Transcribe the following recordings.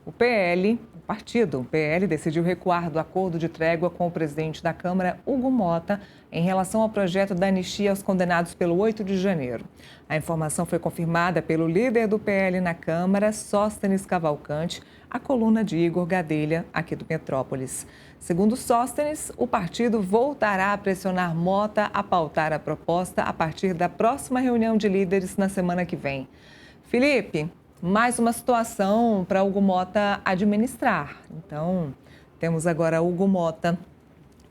o PL decidiu recuar do acordo de trégua com o presidente da Câmara, Hugo Mota, em relação ao projeto da anistia aos condenados pelo 8 de janeiro. A informação foi confirmada pelo líder do PL na Câmara, Sóstenes Cavalcante, à coluna de Igor Gadelha, aqui do Metrópolis. Segundo Sóstenes, o partido voltará a pressionar Mota a pautar a proposta a partir da próxima reunião de líderes na semana que vem. Felipe, mais uma situação para Hugo Mota administrar. Então, temos agora Hugo Mota.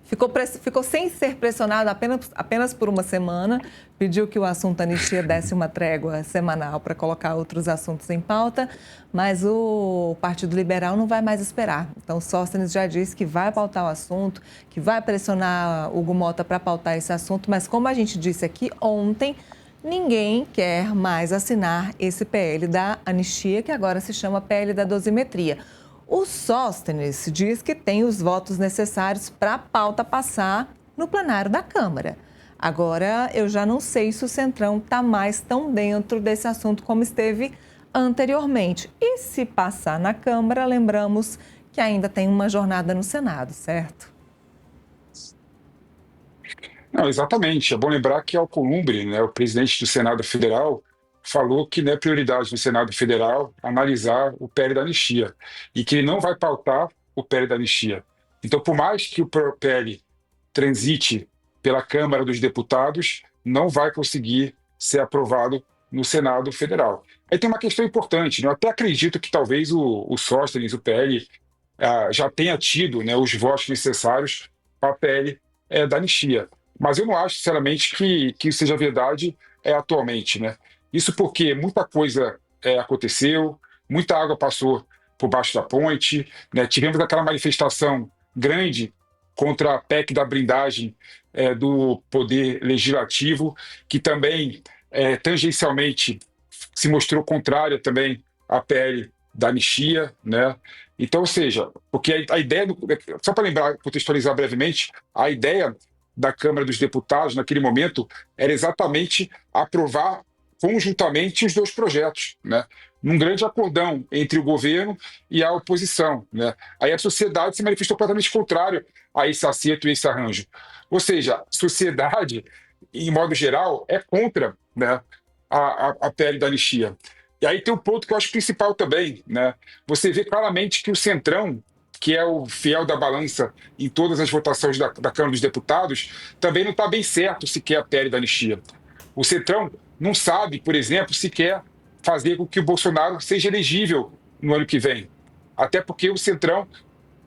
Ficou sem ser pressionado apenas por uma semana, pediu que o assunto anistia desse uma trégua semanal para colocar outros assuntos em pauta, mas o Partido Liberal não vai mais esperar. Então, Sóstenes já disse que vai pautar o assunto, que vai pressionar Hugo Mota para pautar esse assunto, mas como a gente disse aqui ontem, ninguém quer mais assinar esse PL da anistia, que agora se chama PL da dosimetria. O Sóstenes diz que tem os votos necessários para a pauta passar no plenário da Câmara. Agora, eu já não sei se o Centrão está mais tão dentro desse assunto como esteve anteriormente. E se passar na Câmara, lembramos que ainda tem uma jornada no Senado, certo? Não, exatamente. É bom lembrar que Alcolumbre, né, o presidente do Senado Federal, falou que não é prioridade do Senado Federal analisar o PL da anistia e que ele não vai pautar o PL da anistia. Então, por mais que o PL transite pela Câmara dos Deputados, não vai conseguir ser aprovado no Senado Federal. Aí tem uma questão importante, né? Eu até acredito que talvez o Sóstenes, o PL, já tenha tido, né, os votos necessários para a PL da anistia. Mas eu não acho, sinceramente, que isso seja verdade atualmente, né? Isso porque muita coisa aconteceu, muita água passou por baixo da ponte, né? Tivemos aquela manifestação grande contra a PEC da blindagem do Poder Legislativo, que também tangencialmente se mostrou contrária também à PL da anistia, né? Então, ou seja, porque a ideia, só para lembrar, contextualizar brevemente, a ideia da Câmara dos Deputados, naquele momento, era exatamente aprovar conjuntamente os dois projetos, né? Num grande acordão entre o governo e a oposição, né? Aí a sociedade se manifestou completamente contrário a esse acerto e esse arranjo. Ou seja, a sociedade, em modo geral, é contra, né, a PL da anistia. E aí tem um ponto que eu acho principal também, né? Você vê claramente que o Centrão, que é o fiel da balança em todas as votações da Câmara dos Deputados, também não está bem certo se quer a PL da anistia. O Centrão não sabe, por exemplo, se quer fazer com que o Bolsonaro seja elegível no ano que vem. Até porque o Centrão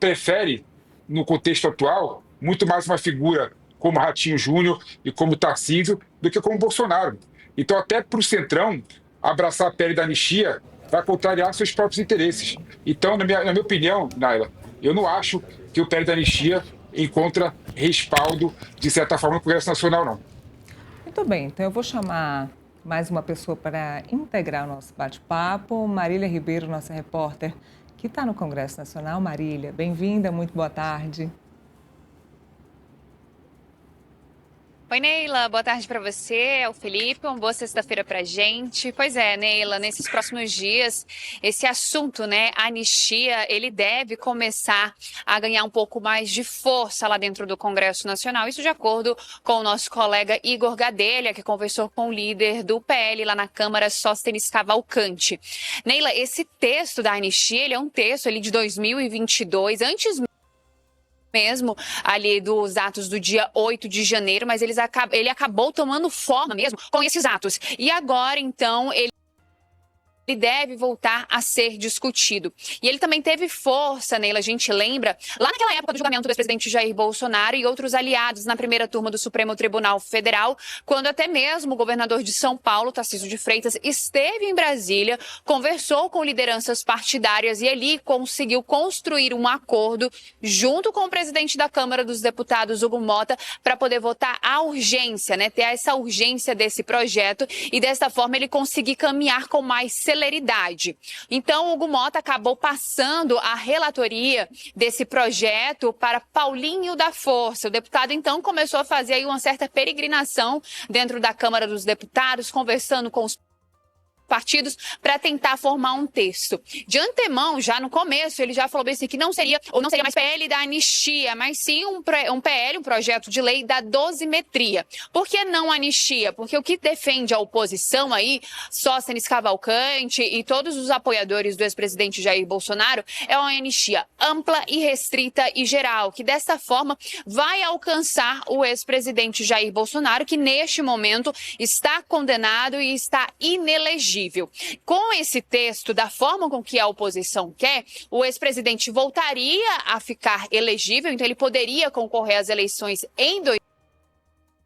prefere, no contexto atual, muito mais uma figura como Ratinho Júnior e como Tarcísio do que como Bolsonaro. Então, até para o Centrão, abraçar a PL da anistia vai contrariar seus próprios interesses. Então, na minha opinião, Naila, eu não acho que o PL da anistia encontra respaldo, de certa forma, no Congresso Nacional, não. Muito bem, então eu vou chamar mais uma pessoa para integrar o nosso bate-papo. Marília Ribeiro, nossa repórter, que está no Congresso Nacional. Marília, bem-vinda, muito boa tarde. Oi, Neila, boa tarde para você, é o Felipe, uma boa sexta-feira pra gente. Pois é, Neila, nesses próximos dias, esse assunto, né, anistia, ele deve começar a ganhar um pouco mais de força lá dentro do Congresso Nacional. Isso de acordo com o nosso colega Igor Gadelha, que conversou com o líder do PL lá na Câmara, Sóstenes Cavalcante. Neila, esse texto da anistia, ele é um texto ali de 2022, antes mesmo ali dos atos do dia 8 de janeiro, mas ele acabou tomando forma mesmo com esses atos. E agora, então, ele deve voltar a ser discutido. E ele também teve força, Neila, a gente lembra, lá naquela época do julgamento do ex-presidente Jair Bolsonaro e outros aliados na primeira turma do Supremo Tribunal Federal, quando até mesmo o governador de São Paulo, Tarcísio de Freitas, esteve em Brasília, conversou com lideranças partidárias e ali conseguiu construir um acordo junto com o presidente da Câmara dos Deputados, Hugo Mota, para poder votar a urgência, né, ter essa urgência desse projeto e dessa forma ele conseguir caminhar com mais celeridade. Então, o Hugo Mota acabou passando a relatoria desse projeto para Paulinho da Força. O deputado, então, começou a fazer aí uma certa peregrinação dentro da Câmara dos Deputados, conversando com os partidos para tentar formar um texto. De antemão, já no começo, ele já falou bem assim que não seria mais PL da anistia, mas sim um PL, um projeto de lei da dosimetria. Por que não anistia? Porque o que defende a oposição aí, Sóstenes Cavalcante e todos os apoiadores do ex-presidente Jair Bolsonaro, é uma anistia ampla e restrita e geral, que dessa forma vai alcançar o ex-presidente Jair Bolsonaro, que neste momento está condenado e está inelegível. Com esse texto, da forma com que a oposição quer, o ex-presidente voltaria a ficar elegível, então ele poderia concorrer às eleições em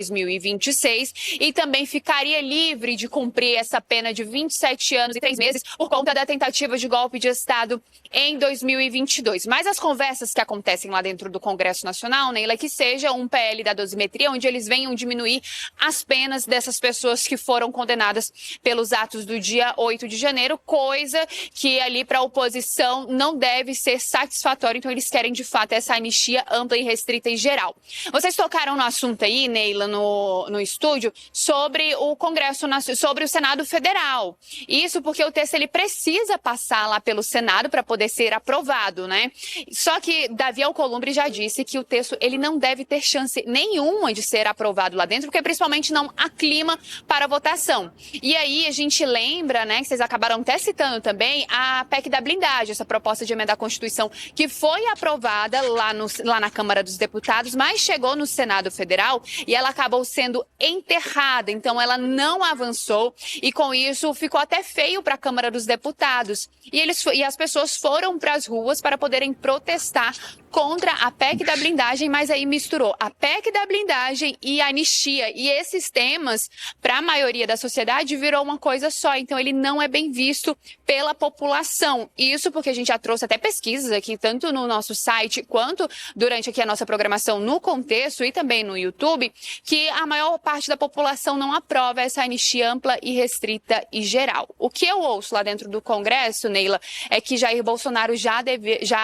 2026 e também ficaria livre de cumprir essa pena de 27 anos e 3 meses por conta da tentativa de golpe de Estado em 2022. Mas as conversas que acontecem lá dentro do Congresso Nacional, Neila, que seja um PL da dosimetria, onde eles venham diminuir as penas dessas pessoas que foram condenadas pelos atos do dia 8 de janeiro, coisa que ali para a oposição não deve ser satisfatória. Então eles querem de fato essa anistia ampla e restrita e geral. Vocês tocaram no assunto aí, Neila, no estúdio, sobre o Congresso, sobre o Senado Federal. Isso porque o texto ele precisa passar lá pelo Senado para poder ser aprovado, né? Só que Davi Alcolumbre já disse que o texto ele não deve ter chance nenhuma de ser aprovado lá dentro, porque principalmente não há clima para votação. E aí a gente lembra, né, que vocês acabaram até citando também a PEC da blindagem, essa proposta de emenda à Constituição que foi aprovada lá na Câmara dos Deputados, mas chegou no Senado Federal e ela acabou sendo enterrada, então ela não avançou e com isso ficou até feio para a Câmara dos Deputados. E as pessoas foram para as ruas para poderem protestar contra a PEC da blindagem, mas aí misturou a PEC da blindagem e a anistia. E esses temas, para a maioria da sociedade, virou uma coisa só. Então ele não é bem visto pela população. Isso porque a gente já trouxe até pesquisas aqui, tanto no nosso site quanto durante aqui a nossa programação no Contexto e também no YouTube, que a maior parte da população não aprova essa anistia ampla e restrita e geral. O que eu ouço lá dentro do Congresso, Neila, é que Jair Bolsonaro já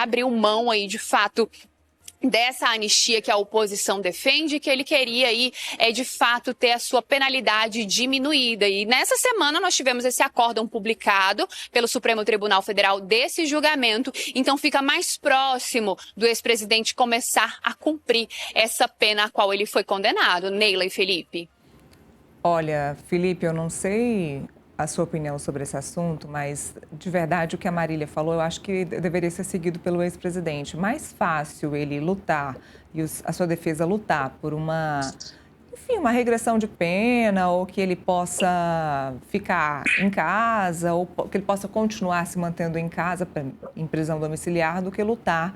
abriu mão aí de fato dessa anistia que a oposição defende, que ele queria aí de fato ter a sua penalidade diminuída. E nessa semana nós tivemos esse acórdão publicado pelo Supremo Tribunal Federal desse julgamento, então fica mais próximo do ex-presidente começar a cumprir essa pena a qual ele foi condenado. Neila e Felipe. Olha, Felipe, eu não sei a sua opinião sobre esse assunto, mas de verdade o que a Marília falou, eu acho que deveria ser seguido pelo ex-presidente. Mais fácil ele lutar e a sua defesa lutar por uma regressão de pena, ou que ele possa ficar em casa, ou que ele possa continuar se mantendo em casa, em prisão domiciliar, do que lutar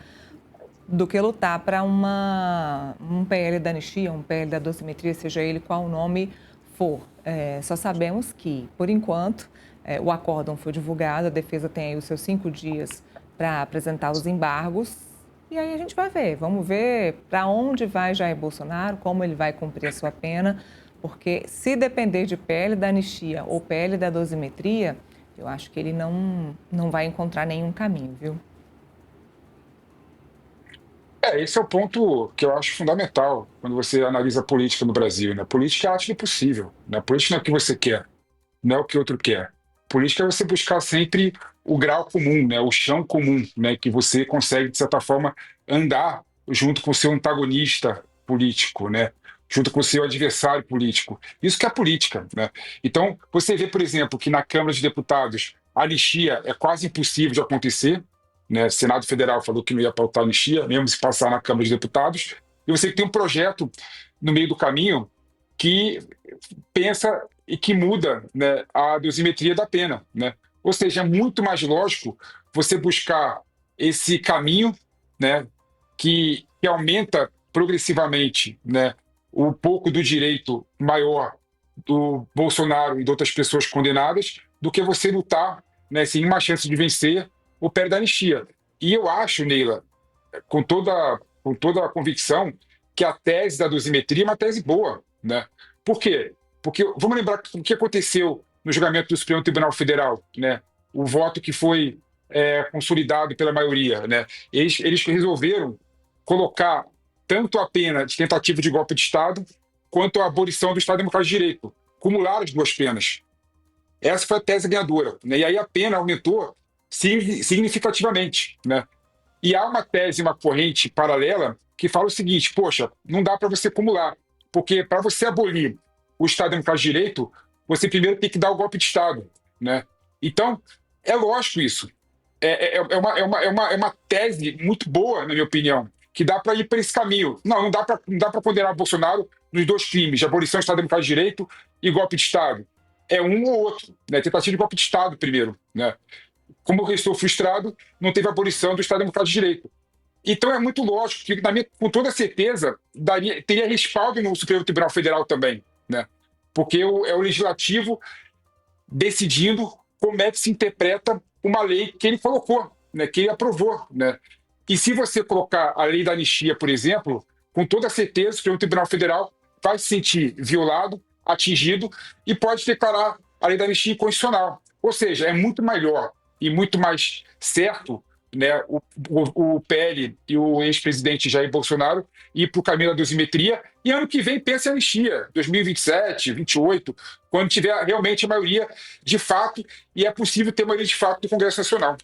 para um PL da anistia, um PL da dosimetria, seja ele qual o nome for. Só sabemos que, por enquanto, o acórdão foi divulgado, a defesa tem aí os seus 5 dias para apresentar os embargos, e aí a gente vai ver. Vamos ver para onde vai Jair Bolsonaro, como ele vai cumprir a sua pena, porque se depender de PL da anistia ou PL da dosimetria, eu acho que ele não vai encontrar nenhum caminho, viu? Esse é o ponto que eu acho fundamental quando você analisa a política no Brasil, né? Política é a arte do possível, né? Política não é o que você quer, não é o que outro quer. Política é você buscar sempre o grau comum, né? O chão comum, né? Que você consegue, de certa forma, andar junto com o seu antagonista político, né? Junto com o seu adversário político. Isso que é a política, né? Então, você vê, por exemplo, que na Câmara de Deputados a anistia é quase impossível de acontecer, né? O Senado Federal falou que não ia pautar anistia, mesmo se passar na Câmara de Deputados, e você tem um projeto no meio do caminho que pensa e que muda, né, a dosimetria da pena, né? Ou seja, é muito mais lógico você buscar esse caminho, né, que aumenta progressivamente, né, um pouco do direito maior do Bolsonaro e de outras pessoas condenadas, do que você lutar, né, sem uma chance de vencer o PL da anistia. E eu acho, Neila, com toda a convicção, que a tese da dosimetria é uma tese boa, né? Por quê? Porque vamos lembrar o que aconteceu no julgamento do Supremo Tribunal Federal, né? O voto que foi consolidado pela maioria, né? Eles resolveram colocar tanto a pena de tentativa de golpe de Estado quanto a abolição do Estado Democrático de Direito. Acumularam as duas penas. Essa foi a tese ganhadora, né? E aí a pena aumentou significativamente, né? E há uma tese, uma corrente paralela que fala o seguinte: poxa, não dá para você acumular, porque para você abolir o Estado Democrático de Direito, você primeiro tem que dar o golpe de Estado, né? Então, é lógico isso. É uma tese muito boa, na minha opinião, que dá para ir para esse caminho. Não dá para condenar Bolsonaro nos dois crimes, de abolição do Estado Democrático de Direito e golpe de Estado. É um ou outro, né? Tentativa de golpe de Estado primeiro, né? Como eu estou frustrado, não teve abolição do Estado Democrático de Direito. Então é muito lógico que, com toda certeza, teria respaldo no Supremo Tribunal Federal também, né? Porque é o legislativo decidindo como é que se interpreta uma lei que ele colocou, né? Que ele aprovou, né? E se você colocar a lei da anistia, por exemplo, com toda certeza o Supremo Tribunal Federal vai se sentir violado, atingido e pode declarar a lei da anistia inconstitucional. Ou seja, é muito melhor e muito mais certo, né, o PL e o ex-presidente Jair Bolsonaro ir para o caminho da dosimetria e ano que vem pensa em anistia, 2027, 2028, quando tiver realmente a maioria de fato, e é possível ter maioria de fato do Congresso Nacional.